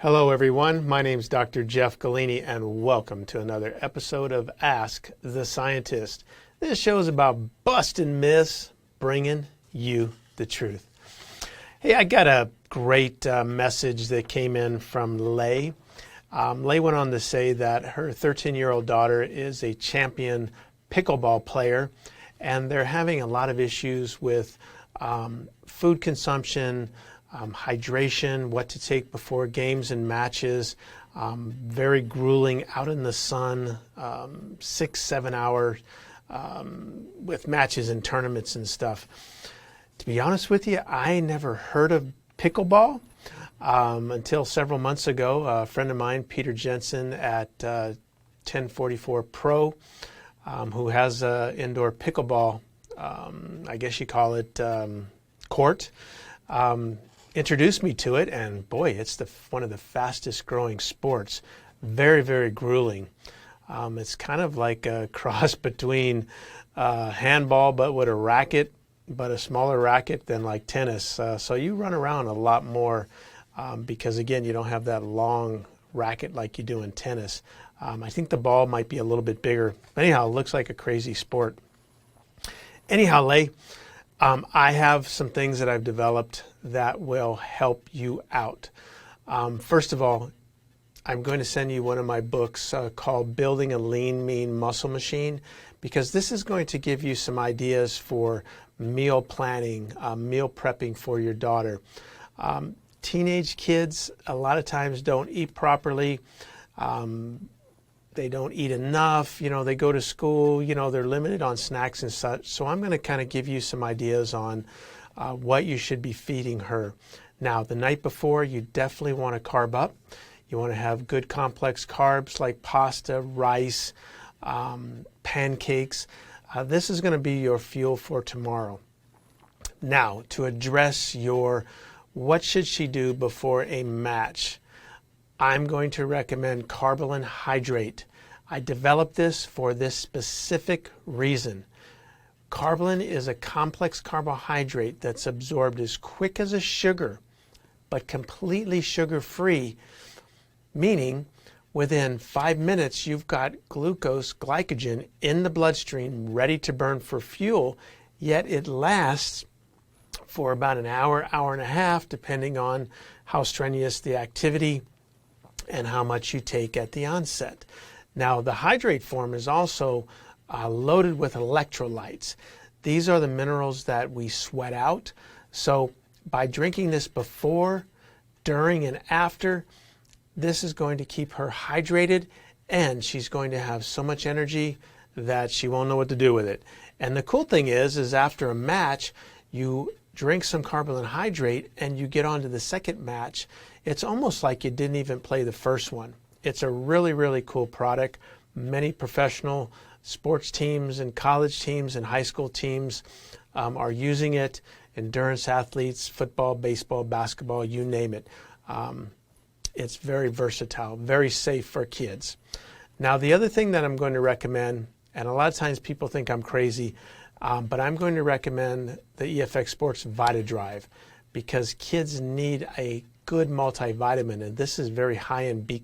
Hello everyone, my name is Dr. Jeff Galini and welcome to another episode of Ask the Scientist. This show is about busting myths, bringing you the truth. Hey, I got a great message that came in from Lay. Lay went on to say that her 13-year-old daughter is a champion pickleball player and they're having a lot of issues with food consumption, hydration, what to take before games and matches, very grueling out in the sun, 6-7 hours with matches and tournaments and stuff. To be honest with you, I never heard of pickleball until several months ago. A friend of mine, Peter Jensen at 1044 Pro, who has an indoor pickleball, I guess you call it court, introduced me to it, and boy, it's one of the fastest growing sports. Very, very grueling. It's kind of like a cross between handball but with a racket, but a smaller racket than like tennis. So you run around a lot more because again, you don't have that long racket like you do in tennis. I think the ball might be a little bit bigger. Anyhow, it looks like a crazy sport. Anyhow, Lay, I have some things that I've developed that will help you out. First of all, I'm going to send you one of my books called Building a Lean, Mean Muscle Machine, because this is going to give you some ideas for meal planning, meal prepping for your daughter. Teenage kids a lot of times don't eat properly. They don't eat enough, they go to school, they're limited on snacks and such. So I'm going to kind of give you some ideas on what you should be feeding her. Now, the night before, you definitely want to carb up. You want to have good complex carbs like pasta, rice, pancakes. This is going to be your fuel for tomorrow. Now, to address your what should she do before a match, I'm going to recommend Carbolin Hydrate. I developed this for this specific reason. Carbolin is a complex carbohydrate that's absorbed as quick as a sugar, but completely sugar-free, meaning within 5 minutes you've got glucose, glycogen in the bloodstream ready to burn for fuel, yet it lasts for about an hour, hour and a half, depending on how strenuous the activity and how much you take at the onset. Now, the hydrate form is also loaded with electrolytes. These are the minerals that we sweat out. So by drinking this before, during, and after, this is going to keep her hydrated, and she's going to have so much energy that she won't know what to do with it. And the cool thing is after a match, you drink some Carbolin Hydrate and you get on to the second match. It's almost like you didn't even play the first one. It's a really, really cool product. Many professional sports teams and college teams and high school teams are using it. Endurance athletes, football, baseball, basketball, you name it. It's very versatile, very safe for kids. Now, the other thing that I'm going to recommend, and a lot of times people think I'm crazy, but I'm going to recommend the EFX Sports VitaDrive because kids need a good multivitamin, and this is very high in B